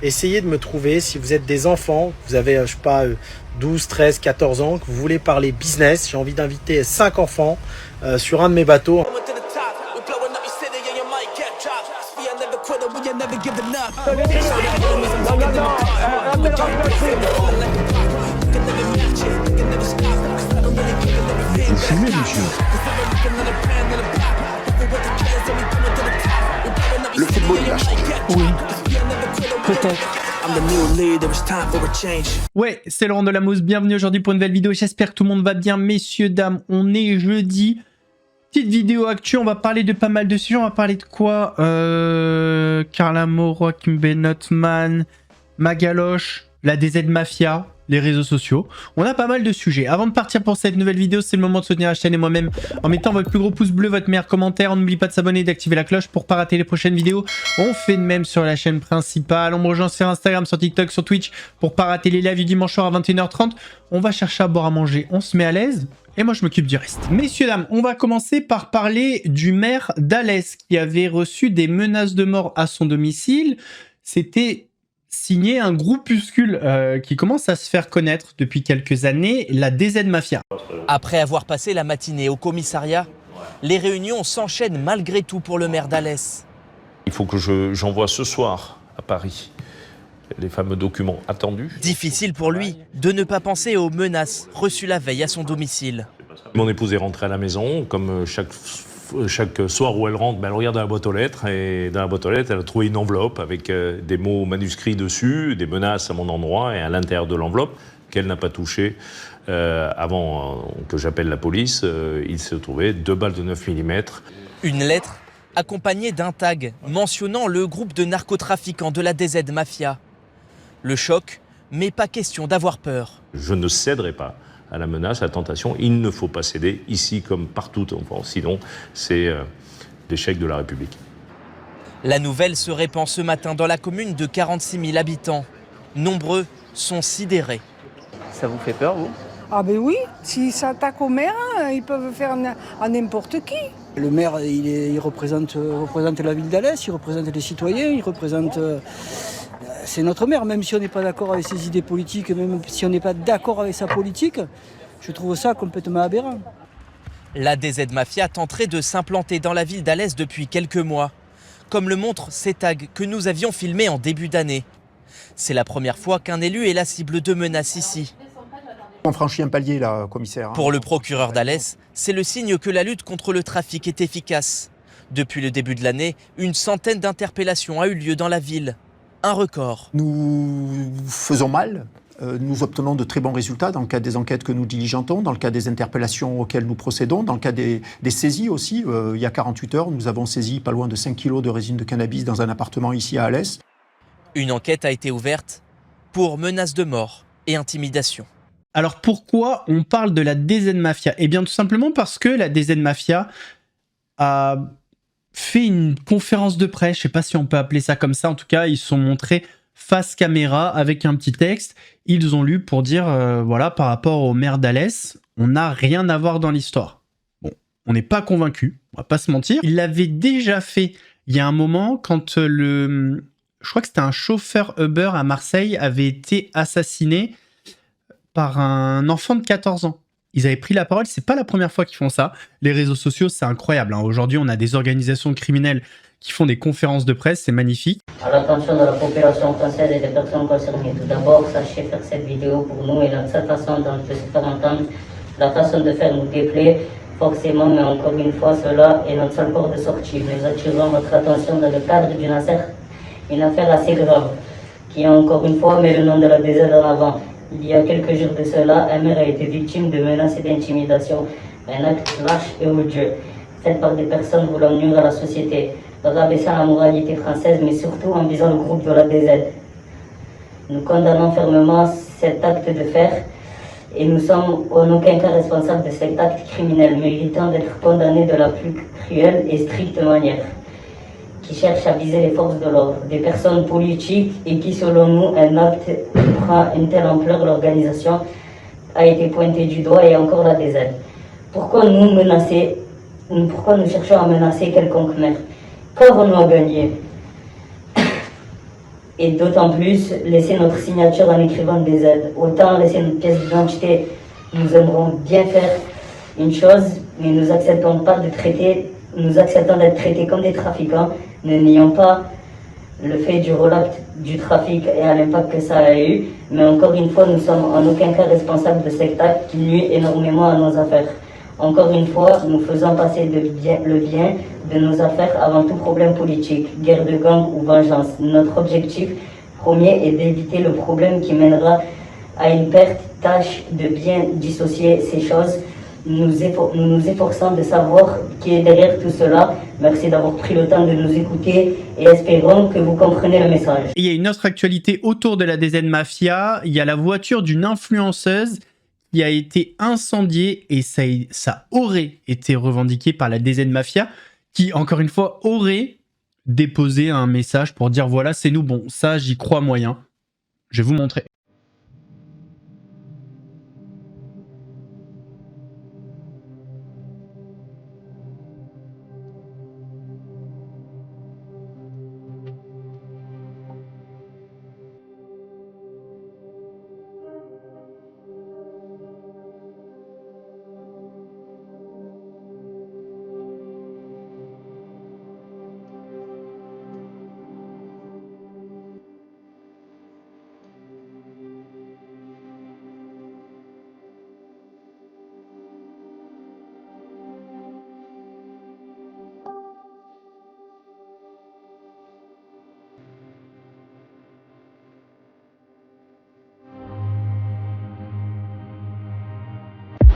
Essayez de me trouver si vous êtes des enfants, vous avez, je sais pas, 12, 13, 14 ans, que vous voulez parler business. J'ai envie d'inviter 5 enfants sur un de mes bateaux. Vous fumez, monsieur? Le football, il a changé. Oui, peut-être. Ouais, c'est Laurent Delamousse, bienvenue aujourd'hui pour une nouvelle vidéo, j'espère que tout le monde va bien, messieurs, dames, on est jeudi. Petite vidéo actu, on va parler de pas mal de sujets, on va parler de quoi Carla Moroch, Benotman, Magaloche, la DZ Mafia, les réseaux sociaux. On a pas mal de sujets. Avant de partir pour cette nouvelle vidéo, c'est le moment de soutenir la chaîne et moi-même en mettant votre plus gros pouce bleu, votre meilleur commentaire. On n'oublie pas de s'abonner et d'activer la cloche pour pas rater les prochaines vidéos. On fait de même sur la chaîne principale. On me rejoint sur Instagram, sur TikTok, sur Twitch pour pas rater les lives du dimanche soir à 21h30. On va chercher à boire à manger, on se met à l'aise. Et moi, je m'occupe du reste. Messieurs, dames, on va commencer par parler du maire d'Alès qui avait reçu des menaces de mort à son domicile. C'était signé un groupuscule qui commence à se faire connaître depuis quelques années, la DZ Mafia. Après avoir passé la matinée au commissariat, les réunions s'enchaînent malgré tout pour le maire d'Alès. Il faut que j'envoie ce soir à Paris les fameux documents attendus. Difficile pour lui de ne pas penser aux menaces reçues la veille à son domicile. Mon épouse est rentrée à la maison, comme chaque soir où elle rentre, elle regarde dans la boîte aux lettres, et dans la boîte aux lettres, elle a trouvé une enveloppe avec des mots manuscrits dessus, des menaces à mon endroit, et à l'intérieur de l'enveloppe, qu'elle n'a pas touchée avant que j'appelle la police, il se trouvait 2 balles de 9 mm. Une lettre accompagnée d'un tag mentionnant le groupe de narcotrafiquants de la DZ Mafia. Le choc, mais pas question d'avoir peur. Je ne céderai pas à la menace, à la tentation. Il ne faut pas céder, ici comme partout en France. Sinon, c'est l'échec de la République. La nouvelle se répand ce matin dans la commune de 46 000 habitants. Nombreux sont sidérés. Ça vous fait peur, vous? Ah ben oui, s'ils s'attaquent au maire, ils peuvent faire à n'importe qui. Le maire, il représente la ville d'Alès, il représente les citoyens, il représente... c'est notre maire, même si on n'est pas d'accord avec ses idées politiques, même si on n'est pas d'accord avec sa politique, je trouve ça complètement aberrant. La DZ Mafia tenterait de s'implanter dans la ville d'Alès depuis quelques mois, comme le montrent ces tags que nous avions filmés en début d'année. C'est la première fois qu'un élu est la cible de menaces ici. On franchit un palier là, commissaire. Pour le procureur d'Alès, c'est le signe que la lutte contre le trafic est efficace. Depuis le début de l'année, une centaine d'interpellations a eu lieu dans la ville. Un record. Nous faisons mal, nous obtenons de très bons résultats dans le cadre des enquêtes que nous diligentons, dans le cadre des interpellations auxquelles nous procédons, dans le cadre des saisies aussi. Il y a 48 heures, nous avons saisi pas loin de 5 kilos de résine de cannabis dans un appartement ici à Alès. Une enquête a été ouverte pour menaces de mort et intimidation. Alors pourquoi on parle de la DZ Mafia? Eh bien tout simplement parce que la DZ Mafia a fait une conférence de presse, je sais pas si on peut appeler ça comme ça, en tout cas ils se sont montrés face caméra avec un petit texte, ils ont lu pour dire voilà, par rapport au maire d'Alès, on n'a rien à voir dans l'histoire. Bon, on n'est pas convaincu, on va pas se mentir. Il l'avait déjà fait il y a un moment quand je crois que c'était un chauffeur Uber à Marseille avait été assassiné par un enfant de 14 ans. Ils avaient pris la parole, c'est pas la première fois qu'ils font ça. Les réseaux sociaux, c'est incroyable. Aujourd'hui, on a des organisations criminelles qui font des conférences de presse, c'est magnifique. À l'attention de la population française et des personnes concernées. Tout d'abord, sachez faire cette vidéo pour nous et notre façon de se faire entendre. La façon de faire nous déplaît forcément, mais encore une fois, cela est notre seul port de sortie. Nous attirons votre attention dans le cadre d'une affaire assez grave, qui encore une fois met le nom de la DZ en avant. Il y a quelques jours de cela, un maire a été victime de menaces et d'intimidation, un acte lâche et odieux, fait par des personnes voulant nuire à la société, rabaissant la moralité française, mais surtout en visant le groupe de la DZ. Nous condamnons fermement cet acte de fer et nous sommes en aucun cas responsables de cet acte criminel, méritant d'être condamné de la plus cruelle et stricte manière, qui cherche à viser les forces de l'ordre, des personnes politiques et qui, selon nous, un acte prend une telle ampleur, l'organisation a été pointée du doigt et encore la DZ. Pourquoi nous cherchons à menacer quelconque maire? Qu'avons-nous à gagner? et d'autant plus laisser notre signature en écrivant des aides. Autant laisser notre pièce d'identité, nous aimerons bien faire une chose, mais nous acceptons d'être traités comme des trafiquants. Ne nions pas le fait du roll-up du trafic et à l'impact que ça a eu, mais encore une fois, nous sommes en aucun cas responsables de cet acte qui nuit énormément à nos affaires. Encore une fois, nous faisons passer le bien de nos affaires avant tout problème politique, guerre de gang ou vengeance. Notre objectif premier est d'éviter le problème qui mènera à une perte, tâche de bien dissocier ces choses. Nous nous efforçons de savoir qui est derrière tout cela. Merci d'avoir pris le temps de nous écouter et espérons que vous comprenez le message. Et il y a une autre actualité autour de la DZ Mafia. Il y a la voiture d'une influenceuse qui a été incendiée et ça aurait été revendiqué par la DZ Mafia qui, encore une fois, aurait déposé un message pour dire voilà, c'est nous. Bon, ça, j'y crois moyen. Je vais vous montrer.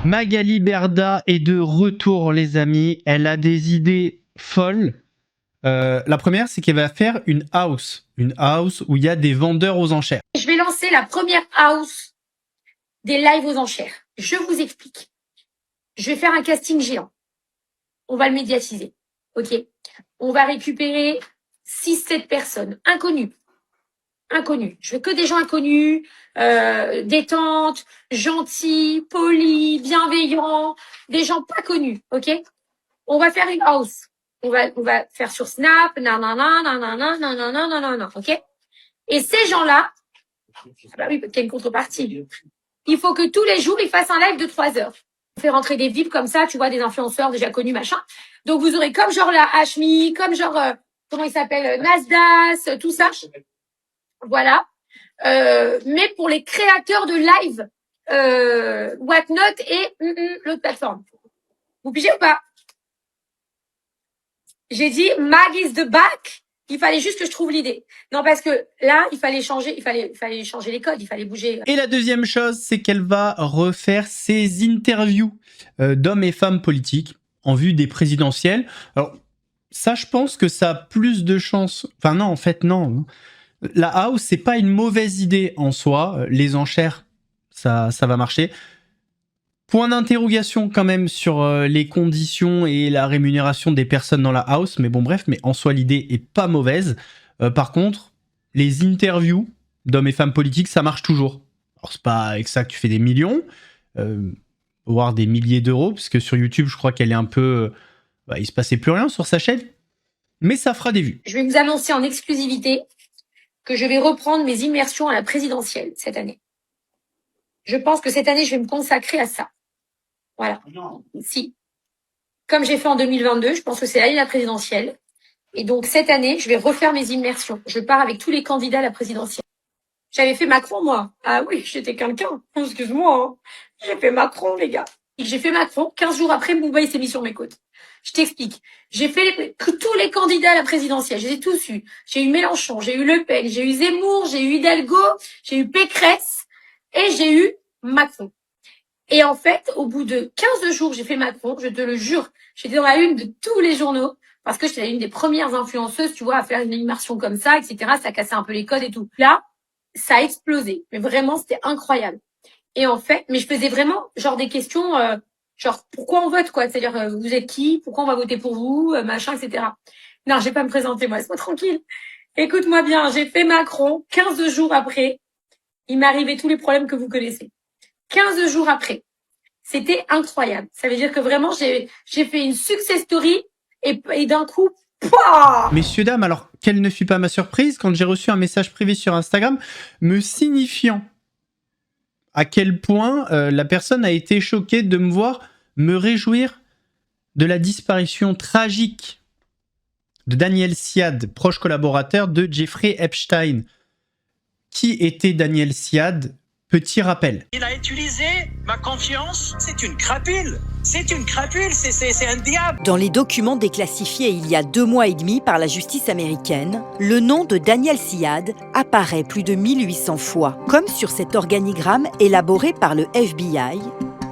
Magali Berda est de retour, les amis. Elle a des idées folles. La première, c'est qu'elle va faire une house où il y a des vendeurs aux enchères. Je vais lancer la première house des lives aux enchères. Je vous explique. Je vais faire un casting géant. On va le médiatiser. Ok. On va récupérer 6-7 personnes inconnues. Je veux que des gens inconnus, détentes, gentils, polis, bienveillants, des gens pas connus, ok? On va faire une house. On va faire sur Snap, nanana, ok? Et ces gens-là, bah oui, parce qu'il y a une contrepartie. Il faut que tous les jours, ils fassent un live de 3 heures. On fait rentrer des VIP comme ça, tu vois, des influenceurs déjà connus, machin. Donc, vous aurez comme genre la Hashmi, comme genre, comment il s'appelle, Nasdaq, tout ça. Voilà. Mais pour les créateurs de live, Whatnot et l'autre plateforme. Vous pigez ou pas? J'ai dit Mag is the back. Il fallait juste que je trouve l'idée. Non, parce que là, il fallait changer les codes, il fallait bouger. Et la deuxième chose, c'est qu'elle va refaire ses interviews d'hommes et femmes politiques en vue des présidentielles. Alors, ça, je pense que ça a plus de chances. Enfin, non, en fait, non. La house, c'est pas une mauvaise idée en soi. Les enchères, ça va marcher. Point d'interrogation quand même sur les conditions et la rémunération des personnes dans la house. Mais bon, bref, mais en soi, l'idée est pas mauvaise. Par contre, les interviews d'hommes et femmes politiques, ça marche toujours. Alors, c'est pas avec ça que tu fais des millions, voire des milliers d'euros, parce que sur YouTube, je crois qu'elle est un peu... il se passait plus rien sur sa chaîne. Mais ça fera des vues. Je vais vous annoncer en exclusivité que je vais reprendre mes immersions à la présidentielle cette année. Je pense que cette année, je vais me consacrer à ça. Voilà. Si. Comme j'ai fait en 2022, je pense que c'est l'année de la présidentielle. Et donc, cette année, je vais refaire mes immersions. Je pars avec tous les candidats à la présidentielle. J'avais fait Macron, moi. Ah oui, j'étais quelqu'un. Excuse-moi. Hein. J'ai fait Macron, les gars. Et j'ai fait Macron. 15 jours après, Moubaï s'est mis sur mes côtes. Je t'explique. J'ai fait tous les candidats à la présidentielle. Je les ai tous eus. J'ai eu Mélenchon, j'ai eu Le Pen, j'ai eu Zemmour, j'ai eu Hidalgo, j'ai eu Pécresse et j'ai eu Macron. Et en fait, au bout de 15 jours, j'ai fait Macron. Je te le jure. J'étais dans la une de tous les journaux parce que j'étais l'une des premières influenceuses, tu vois, à faire une immersion comme ça, etc. Ça cassait un peu les codes et tout. Là, ça a explosé. Mais vraiment, c'était incroyable. Et en fait, mais je faisais vraiment genre des questions... genre, pourquoi on vote, quoi? C'est-à-dire, vous êtes qui? Pourquoi on va voter pour vous? Machin, etc. Non, je vais pas me présenter, moi. Laisse-moi tranquille. Écoute-moi bien. J'ai fait Macron. 15 jours après, il m'est arrivé tous les problèmes que vous connaissez. 15 jours après. C'était incroyable. Ça veut dire que vraiment, j'ai fait une success story et d'un coup, Messieurs, dames, alors quelle ne fut pas ma surprise quand j'ai reçu un message privé sur Instagram me signifiant à quel point la personne a été choquée de me voir me réjouir de la disparition tragique de Daniel Siad, proche collaborateur de Jeffrey Epstein. Qui était Daniel Siad? Petit rappel. Il a utilisé ma confiance. C'est une crapule. C'est une crapule. C'est un diable. Dans les documents déclassifiés il y a 2 mois et demi par la justice américaine, le nom de Daniel Siad apparaît plus de 1800 fois, comme sur cet organigramme élaboré par le FBI,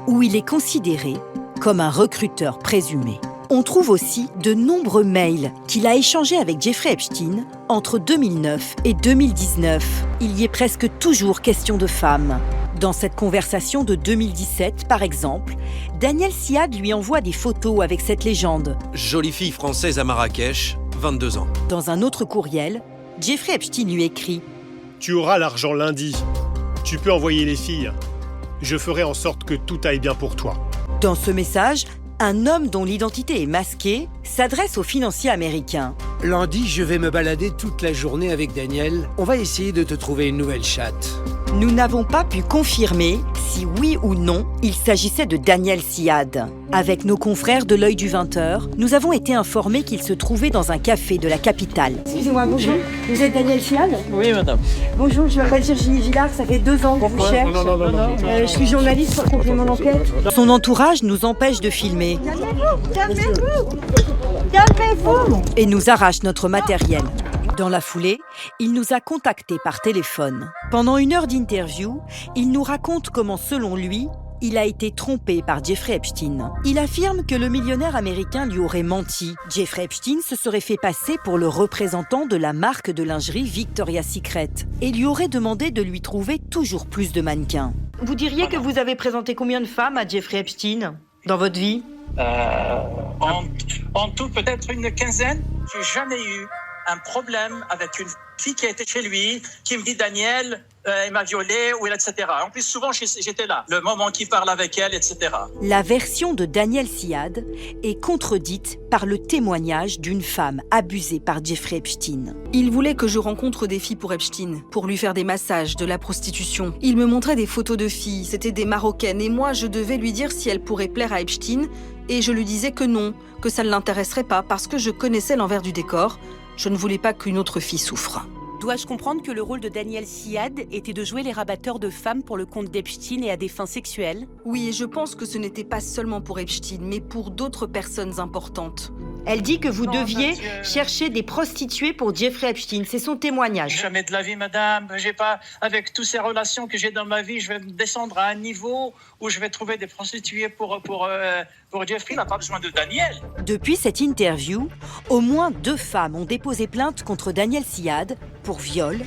où il est considéré comme un recruteur présumé. On trouve aussi de nombreux mails qu'il a échangés avec Jeffrey Epstein entre 2009 et 2019. Il y est presque toujours question de femmes. Dans cette conversation de 2017, par exemple, Daniel Siad lui envoie des photos avec cette légende. Jolie fille française à Marrakech, 22 ans. Dans un autre courriel, Jeffrey Epstein lui écrit « Tu auras l'argent lundi. Tu peux envoyer les filles. Je ferai en sorte que tout aille bien pour toi. » Dans ce message, un homme dont l'identité est masquée s'adresse aux financiers américains. Lundi, je vais me balader toute la journée avec Daniel. On va essayer de te trouver une nouvelle chatte. Nous n'avons pas pu confirmer si oui ou non il s'agissait de Daniel Siad. Avec nos confrères de l'Œil du 20h, nous avons été informés qu'il se trouvait dans un café de la capitale. Excusez-moi, bonjour. Vous êtes Daniel Siad? Oui, madame. Bonjour, je m'appelle Virginie Villard, ça fait 2 ans que je vous cherche. Je suis journaliste pour complément d'enquête. Son entourage nous empêche de filmer. Calmez-vous! Calmez-vous! Et nous arrache notre matériel. Dans la foulée, il nous a contactés par téléphone. Pendant 1 heure d'interview, il nous raconte comment, selon lui, il a été trompé par Jeffrey Epstein. Il affirme que le millionnaire américain lui aurait menti. Jeffrey Epstein se serait fait passer pour le représentant de la marque de lingerie Victoria's Secret et lui aurait demandé de lui trouver toujours plus de mannequins. Vous diriez que vous avez présenté combien de femmes à Jeffrey Epstein dans votre vie? En tout, peut-être une quinzaine. J'ai jamais eu un problème avec une fille qui était chez lui, qui me dit Daniel, il m'a violé, ou etc. En plus, souvent, j'étais là, le moment qu'il parle avec elle, etc. La version de Daniel Siad est contredite par le témoignage d'une femme abusée par Jeffrey Epstein. Il voulait que je rencontre des filles pour Epstein, pour lui faire des massages, de la prostitution. Il me montrait des photos de filles, c'était des Marocaines, et moi, je devais lui dire si elle pourrait plaire à Epstein, et je lui disais que non, que ça ne l'intéresserait pas, parce que je connaissais l'envers du décor. Je ne voulais pas qu'une autre fille souffre. Dois-je comprendre que le rôle de Daniel Siad était de jouer les rabatteurs de femmes pour le compte d'Epstein et à des fins sexuelles? Oui, et je pense que ce n'était pas seulement pour Epstein, mais pour d'autres personnes importantes. Elle dit que vous deviez chercher des prostituées pour Jeffrey Epstein. C'est son témoignage. Jamais de la vie, madame. J'ai pas, avec toutes ces relations que j'ai dans ma vie, je vais descendre à un niveau où je vais trouver des prostituées pour Jeffrey. Il n'a pas besoin de Daniel. Depuis cette interview, au moins 2 femmes ont déposé plainte contre Daniel Siad pour viol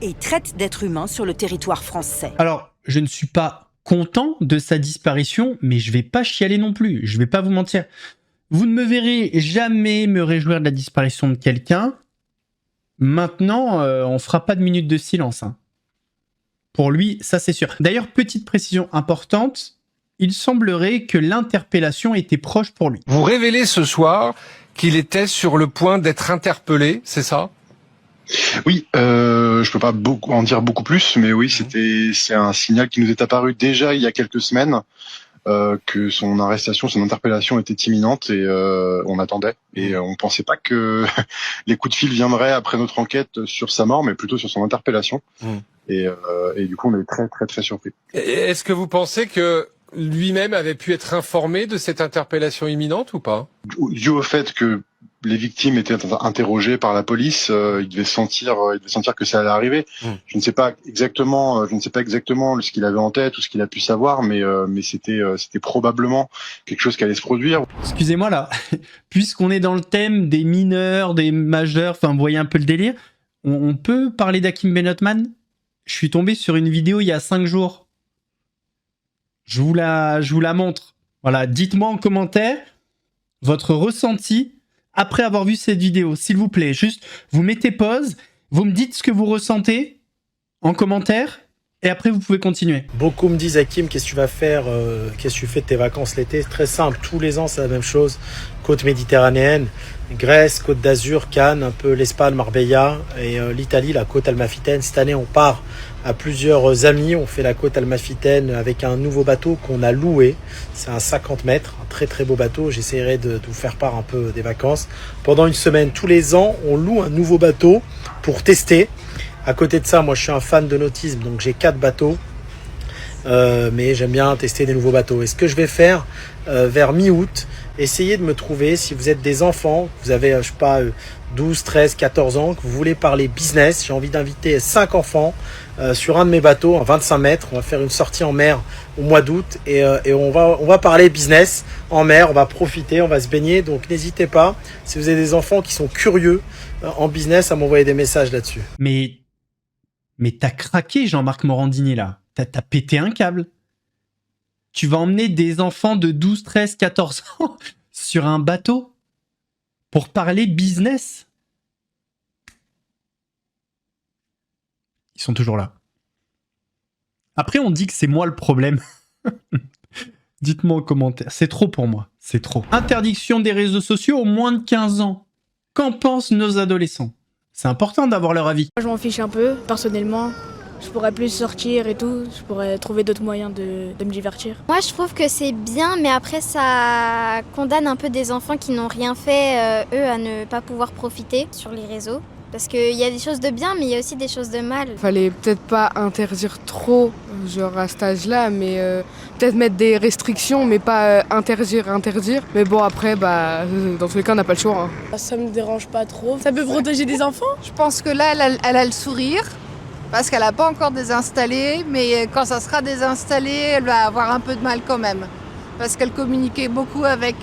et traite d'êtres humains sur le territoire français. Alors, je ne suis pas content de sa disparition, mais je vais pas chialer non plus. Je vais pas vous mentir. Vous ne me verrez jamais me réjouir de la disparition de quelqu'un. Maintenant, on fera pas de minute de silence. Hein. Pour lui, ça c'est sûr. D'ailleurs, petite précision importante, il semblerait que l'interpellation était proche pour lui. Vous révélez ce soir qu'il était sur le point d'être interpellé, c'est ça? Oui, je peux pas en dire beaucoup plus, mais oui, c'est un signal qui nous est apparu déjà il y a quelques semaines. Que son arrestation, son interpellation était imminente et on attendait. Et on pensait pas que les coups de fil viendraient après notre enquête sur sa mort, mais plutôt sur son interpellation. Et du coup, on est très très très surpris. Est-ce que vous pensez que lui-même avait pu être informé de cette interpellation imminente ou pas? Dû au fait que les victimes étaient interrogées par la police, il devait sentir que ça allait arriver. Je ne sais pas exactement ce qu'il avait en tête ou ce qu'il a pu savoir, mais c'était probablement quelque chose qui allait se produire. Excusez-moi là, puisqu'on est dans le thème des mineurs, des majeurs, enfin vous voyez un peu le délire, on peut parler d'Hakim Benotman? Je suis tombé sur une vidéo il y a 5 jours. Je vous la montre. Voilà, dites-moi en commentaire votre ressenti après avoir vu cette vidéo, s'il vous plaît. Juste, vous mettez pause, vous me dites ce que vous ressentez en commentaire, et après vous pouvez continuer. Beaucoup me disent, Hakim, qu'est-ce que tu vas faire, qu'est-ce que tu fais de tes vacances l'été? C'est très simple, tous les ans c'est la même chose. Côte méditerranéenne, Grèce, Côte d'Azur, Cannes, un peu l'Espagne, Marbella et l'Italie, la côte almafitaine. Cette année on part à plusieurs amis, on fait la côte almafitaine avec un nouveau bateau qu'on a loué. C'est un 50 mètres, un très très beau bateau. J'essaierai de vous faire part un peu des vacances. Pendant une semaine, tous les ans, on loue un nouveau bateau pour tester. À côté de ça, moi je suis un fan de nautisme, donc j'ai 4 bateaux. Mais j'aime bien tester des nouveaux bateaux. Et ce que je vais faire vers mi-août, essayez de me trouver, si vous êtes des enfants, vous avez, je sais pas, 12, 13, 14 ans, que vous voulez parler business, j'ai envie d'inviter 5 enfants sur un de mes bateaux, en 25 mètres. On va faire une sortie en mer au mois d'août et on va parler business en mer, on va profiter, on va se baigner. Donc n'hésitez pas, si vous avez des enfants qui sont curieux en business, à m'envoyer des messages là-dessus. Mais t'as craqué, Jean-Marc Morandini, là. T'as pété un câble. Tu vas emmener des enfants de 12, 13, 14 ans sur un bateau pour parler business. Ils sont toujours là. Après, on dit que c'est moi le problème. Dites-moi en commentaire. C'est trop pour moi. C'est trop. Interdiction des réseaux sociaux aux moins de 15 ans. Qu'en pensent nos adolescents? C'est important d'avoir leur avis. Je m'en fiche un peu, personnellement. Je pourrais plus sortir et tout, je pourrais trouver d'autres moyens de me divertir. Moi je trouve que c'est bien, mais après ça condamne un peu des enfants qui n'ont rien fait, eux, à ne pas pouvoir profiter sur les réseaux. Parce qu'il y a des choses de bien, mais il y a aussi des choses de mal. Fallait peut-être pas interdire trop, genre à cet âge-là, mais peut-être mettre des restrictions, mais pas interdire. Mais bon, après, dans tous les cas, on n'a pas le choix. Hein. Ça me dérange pas trop. Ça peut protéger des enfants. Je pense que là, elle a le sourire. Parce qu'elle n'a pas encore désinstallé, mais quand ça sera désinstallé, elle va avoir un peu de mal quand même. Parce qu'elle communiquait beaucoup avec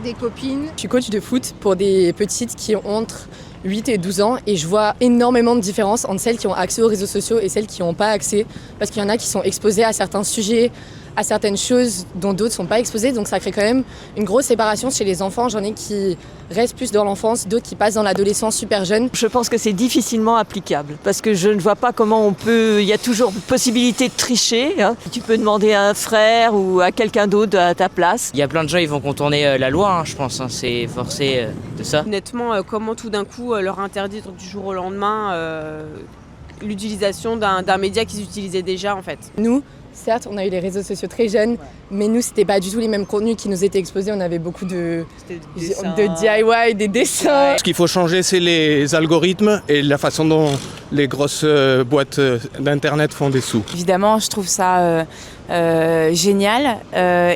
des copines. Je suis coach de foot pour des petites qui ont entre 8 et 12 ans et je vois énormément de différences entre celles qui ont accès aux réseaux sociaux et celles qui n'ont pas accès. Parce qu'il y en a qui sont exposées à certains sujets, à certaines choses dont d'autres ne sont pas exposées. Donc ça crée quand même une grosse séparation chez les enfants. J'en ai qui restent plus dans l'enfance, d'autres qui passent dans l'adolescence super jeune. Je pense que c'est difficilement applicable parce que je ne vois pas comment on peut... Il y a toujours possibilité de tricher. Hein. Tu peux demander à un frère ou à quelqu'un d'autre à ta place. Il y a plein de gens, ils vont contourner la loi, hein, je pense. Hein. C'est forcé de ça. Honnêtement, comment tout d'un coup leur interdire du jour au lendemain l'utilisation d'un média qu'ils utilisaient déjà en fait. Nous, certes, on a eu les réseaux sociaux très jeunes, mais nous, c'était pas du tout les mêmes contenus qui nous étaient exposés. On avait beaucoup de DIY, des dessins. Ce qu'il faut changer, c'est les algorithmes et la façon dont les grosses boîtes d'internet font des sous. Évidemment, je trouve ça génial.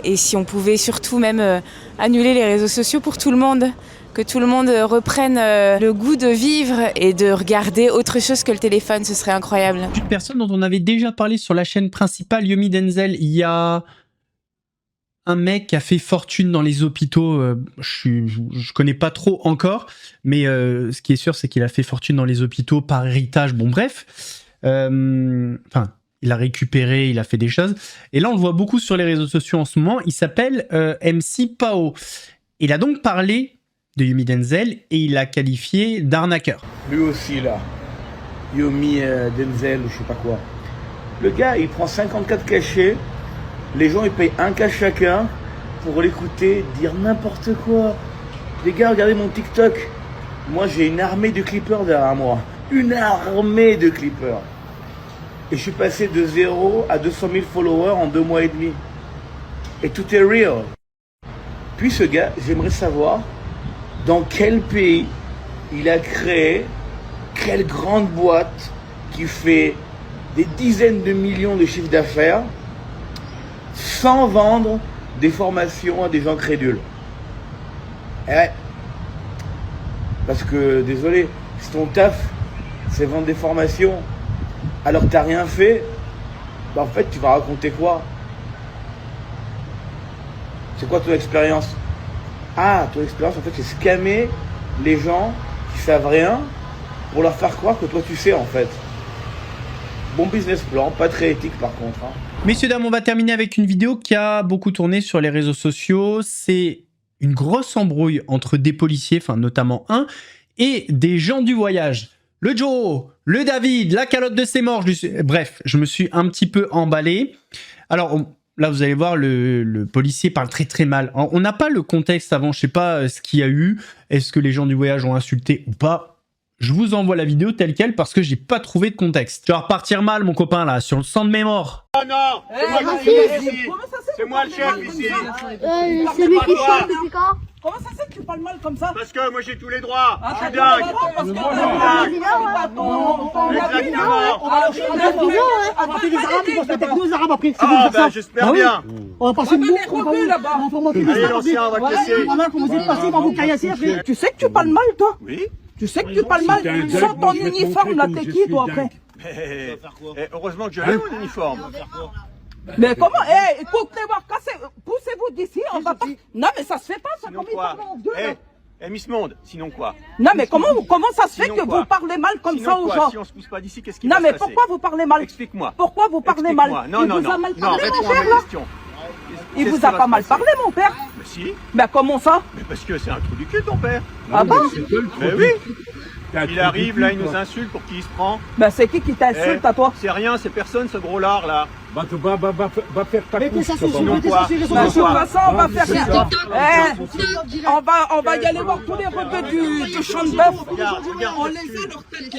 Et si on pouvait surtout même annuler les réseaux sociaux pour tout le monde, que tout le monde reprenne le goût de vivre et de regarder autre chose que le téléphone, ce serait incroyable. Une personne dont on avait déjà parlé sur la chaîne principale, Yomi Denzel, il y a un mec qui a fait fortune dans les hôpitaux, je connais pas trop encore, mais ce qui est sûr, c'est qu'il a fait fortune dans les hôpitaux par héritage, bon bref. Enfin, il a récupéré, il a fait des choses. Et là, on le voit beaucoup sur les réseaux sociaux en ce moment, il s'appelle MC Pao. Il a donc parlé de Yomi Denzel et il l'a qualifié d'arnaqueur. Lui aussi là, Yomi Denzel ou je sais pas quoi. Le gars il prend 54 cachets, les gens ils payent un cash chacun pour l'écouter dire n'importe quoi. Les gars regardez mon TikTok, moi j'ai une armée de clippers derrière moi. Une armée de clippers. Et je suis passé de 0 à 200 000 followers en 2 mois et demi. Et tout est real. Puis ce gars, j'aimerais savoir dans quel pays il a créé, quelle grande boîte qui fait des dizaines de millions de chiffres d'affaires sans vendre des formations à des gens crédules. Ouais. Parce que, désolé, si ton taf, c'est vendre des formations alors que t'as rien fait, bah en fait, tu vas raconter quoi? C'est quoi ton expérience? Ah, ton expérience, en fait, c'est scammer les gens qui savent rien pour leur faire croire que toi, tu sais, en fait. Bon business plan, pas très éthique, par contre. Hein. Messieurs, dames, on va terminer avec une vidéo qui a beaucoup tourné sur les réseaux sociaux. C'est une grosse embrouille entre des policiers, enfin, notamment un, et des gens du voyage. le Joe, le David, la calotte de ses morts. Bref, je me suis un petit peu emballé. Alors, là, vous allez voir, le policier parle très très mal. On n'a pas le contexte avant, je sais pas ce qu'il y a eu. Est-ce que les gens du voyage ont insulté ou pas? Je vous envoie la vidéo telle quelle parce que j'ai pas trouvé de contexte. Tu vas repartir mal, mon copain, là, sur le sang de mes morts. Oh non, c'est moi le chef ici. C'est lui qui chante, c'est quand? Comment ça se fait que tu parles mal comme ça? Parce que moi j'ai tous les droits. Je suis dingue. Ah bah j'espère bien. On va passer une boucle là-bas. Allez l'ancien, on va te laisser. Voilà, quand vous êtes passé, on va vous caillasser après. Tu sais que tu parles mal toi? Oui. Tu sais que tu parles mal sans ton uniforme là, t'es qui toi après? Heureusement que j'ai mon uniforme. Mais comment? Écoutez-moi, poussez-vous d'ici, on va pas. Non mais ça se fait pas, ça. Sinon quoi? Miss Monde, sinon quoi? Non mais comment ça se fait que vous parlez mal comme ça aux gens? Si on se pousse pas d'ici, qu'est-ce qui va se passer? Non mais pourquoi vous parlez mal? Explique-moi. Pourquoi vous parlez mal? Non, il vous a mal parlé mon père là? Il vous a pas mal parlé mon père? Mais si. Mais comment ça? Mais parce que c'est un trou du cul ton père. Ah bon? Mais oui. Il arrive là, il nous insulte pour qui il se prend. Bah c'est qui t'insulte à toi? C'est rien, c'est personne ce gros lard là. Va faire ta couche. Sinon quoi? De toute façon on va faire ça. On va y aller voir tous les rebeux du champ de bœuf. On les a leur tête.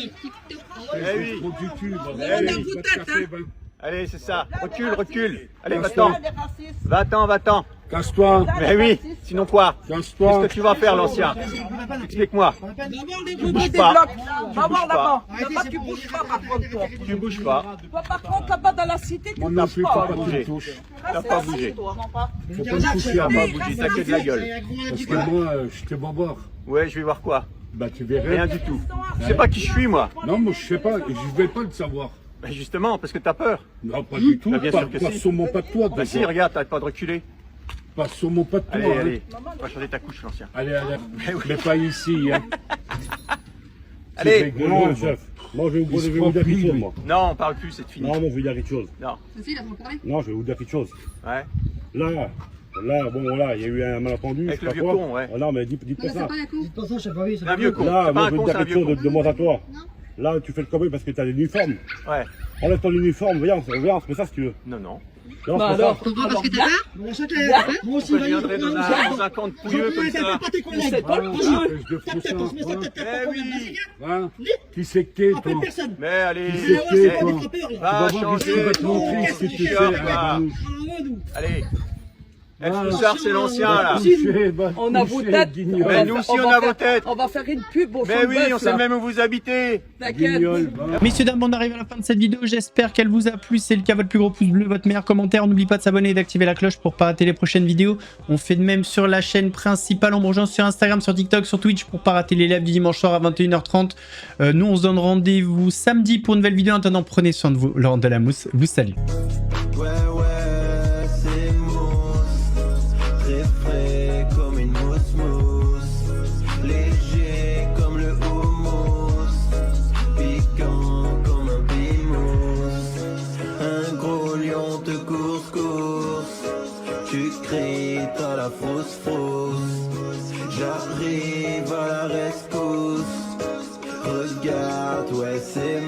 Eh oui. On a vos têtes hein. Allez, c'est ça. Recule. Allez, va-t'en. Casse-toi. Mais oui, sinon quoi? Casse-toi. Qu'est-ce que tu vas faire, l'ancien? Explique-moi. Bouge pas. Va voir là-bas. Là-bas, tu bouges pas, par contre, toi. Tu bouges pas. Toi, par contre, là-bas, dans la cité, tu bouges pas. T'as pas bougé. Faut pas toucher. T'as pas bougé, t'as que de la gueule. Parce que moi, je te vois voir. Ouais, je vais voir quoi? Bah, tu verrais. Rien du tout. Tu sais pas qui je suis, moi? Non, moi, je sais pas. Je vais pas le savoir. Bah justement, parce que t'as peur. Non, pas du tout. Bah, bien sûr que pas si. Sûrement pas de toi. Bah si, regarde, t'arrêtes pas de reculer. Pas sûrement pas de toi. Allez, on va changer ta couche, l'ancien. Allez. Mais pas ici, hein. Allez. Non, chef. Moi, je vais vous dire quelque chose, moi. Non, on parle plus, c'est fini. Non, je vais vous dire quelque chose. Non. Non, je vais vous dire quelque chose. Ouais. Là, bon, voilà, il y a eu un malentendu. Avec le vieux con, ouais. Non, mais dites pas ça. Dites pas ça, je sais pas, oui. C'est un vieux con. Là, moi, je vais vous dire quelque chose de moi à toi. Là, tu fais le cowboy parce que t'as l'uniforme. Ouais. Enlève ton uniforme, viens, on se fait ça si tu veux. Non. Non, bah alors, parce que t'es là? Moi aussi, je viendrai dans un camp de pouilleux comme ça. C'est toi le pouilleux. Eh oui. Hein? Qui c'est que t'es, toi? Mais allez. Qui c'est que t'es, toi? Va changer ton t-shirt, là. Allez. Expulsard, c'est l'ancien là. On a vos têtes. Mais nous aussi on a vos têtes. On va faire une pub au Mais oui, on sait même où vous habitez. Messieurs, dames, on arrive à la fin de cette vidéo. J'espère qu'elle vous a plu. C'est le cas, votre plus gros pouce bleu, votre meilleur commentaire. N'oubliez pas de s'abonner et d'activer la cloche pour pas rater les prochaines vidéos. On fait de même sur la chaîne principale. On me rejoint sur Instagram, sur TikTok, sur Twitch pour pas rater les lives du dimanche soir à 21h30. Nous, on se donne rendez-vous samedi pour une nouvelle vidéo. En attendant, prenez soin de vous. Laurent de la Mousse vous salue. T'as la fausse, j'arrive à la rescousse. Regarde, ouais c'est